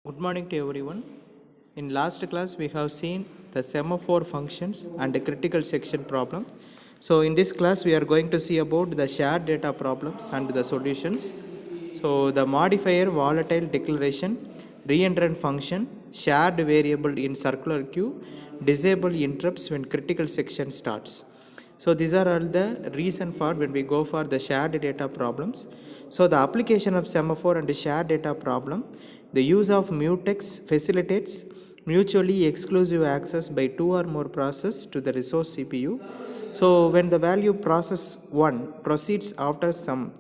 Good morning to everyone. In last class we have seen the semaphore functions and the critical section problem. So in this class we are going to see about the shared data problems and the solutions. So the modifier volatile declaration, reentrant function, shared variable in circular queue, disable interrupts when critical section starts. So these are all the reason for when we go for the shared data problems. So the application of semaphore and the shared data problem, the use of mutex facilitates mutually exclusive access by two or more processes to the resource CPU. So when the value process 1 proceeds after some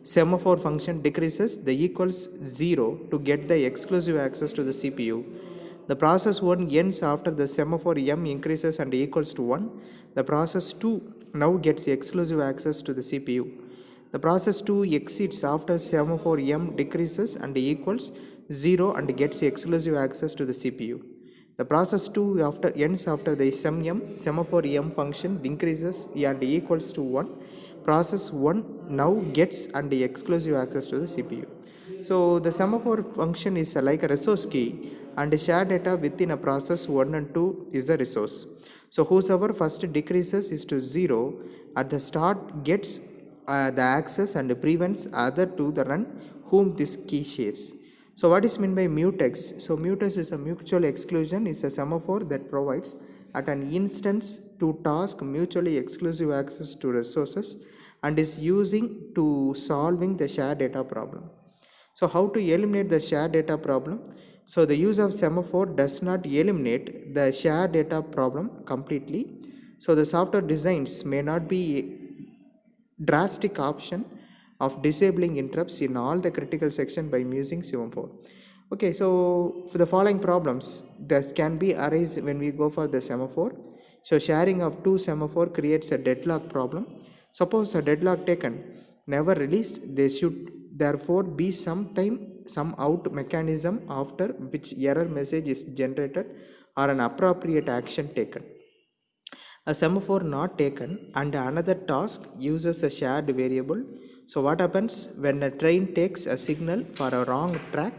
semaphore function decreases, the equals 0 to get the exclusive access to the CPU. The process 1 ends after the semaphore m increases and equals to 1. The process 2 now gets exclusive access to the CPU. The process 2 exceeds after semaphore m decreases and equals 0 and gets exclusive access to the CPU. The process 2 ends after the semaphore m function increases and equals to 1. Process 1 now gets and exclusive access to the CPU. So the semaphore function is like a resource key and shared data within a process 1 and 2 is the resource. So whosoever first decreases is to 0 at the start gets the access and prevents other to the run whom this key shares. So what is meant by mutex? So mutex is a mutual exclusion, is a semaphore that provides at an instance to task mutually exclusive access to resources and is using to solving the shared data problem. So how to eliminate the shared data problem? So the use of semaphore does not eliminate the shared data problem completely. So the software designs may not be drastic option of disabling interrupts in all the critical section by using semaphore. Okay, so for the following problems that can be arise when we go for the semaphore. So sharing of two semaphore creates a deadlock problem. Suppose a deadlock taken never released, there should therefore be some out mechanism after which error message is generated or an appropriate action taken. A semaphore not taken and another task uses a shared variable. So what happens when a train takes a signal for a wrong track?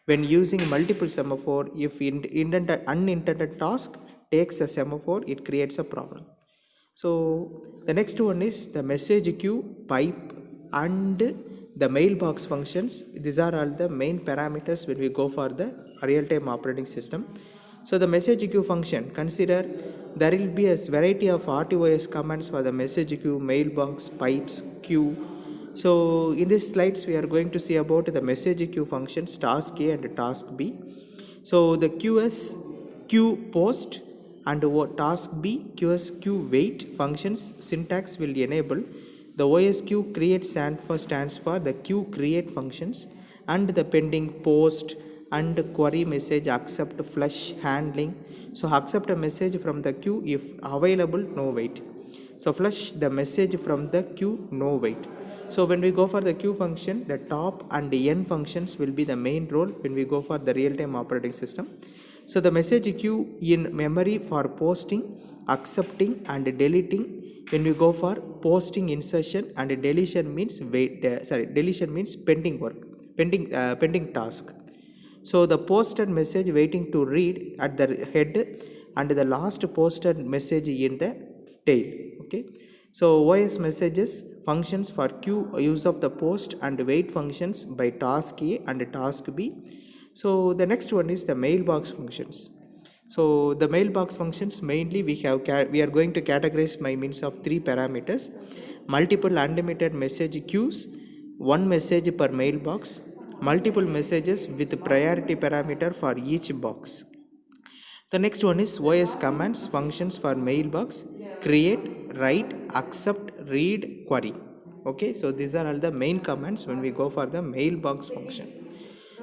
When using multiple semaphore, if unintended task takes a semaphore, it creates a problem. So the next one is the message queue, pipe and the mailbox functions. These are all the main parameters when we go for the real-time operating system. So the message queue function, consider there will be a variety of RTOS commands for the message queue, mailbox, pipes, queue. So in these slides we are going to see about the message queue functions, task A and task B. So the QS queue post and task B QS queue wait functions syntax will enable the OSQ create stands for the queue create functions and the pending post and query message accept flush handling. So accept a message from the queue if available, no wait. So flush the message from the queue, no wait. So when we go for the queue function, the top and the end functions will be the main role when we go for the real-time operating system. So the message queue in memory for posting, accepting and deleting. When we go for posting insertion and deletion means deletion means pending work, pending task. So the posted message waiting to read at the head and the last posted message in the tail. Okay. So OS messages functions for queue use of the post and wait functions by task A and task B. So the next one is the mailbox functions. So the mailbox functions mainly we are going to categorize by means of three parameters: multiple unlimited message queues, one message per mailbox, multiple messages with priority parameter for each box. The next one is OS commands functions for mailbox: create, write, accept, read, query. Okay, so these are all the main commands when we go for the mailbox function.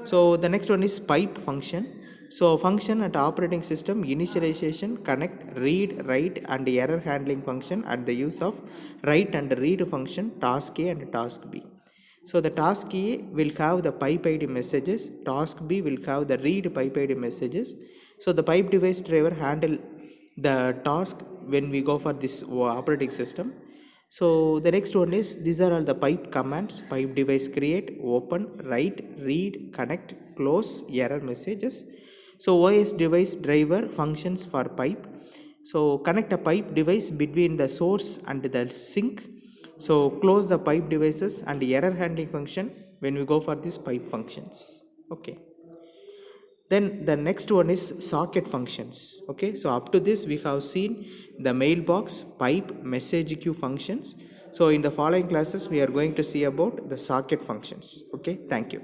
So the next one is pipe function. So function at operating system initialization, connect, read, write and error handling function at the use of write and read function task A and task B. So the task A will have the pipe ID messages, task B will have the read pipe ID messages. So the pipe device driver handle the task when we go for this operating system. So the next one is, these are all the pipe commands: pipe device create, open, write, read, connect, close, error messages. So OS device driver functions for pipe. So connect a pipe device between the source and the sink. So close the pipe devices and error handling function when we go for these pipe functions. Okay. Then the next one is socket functions. Okay, so up to this we have seen the mailbox, pipe, message queue functions. So in the following classes we are going to see about the socket functions. Okay, thank you.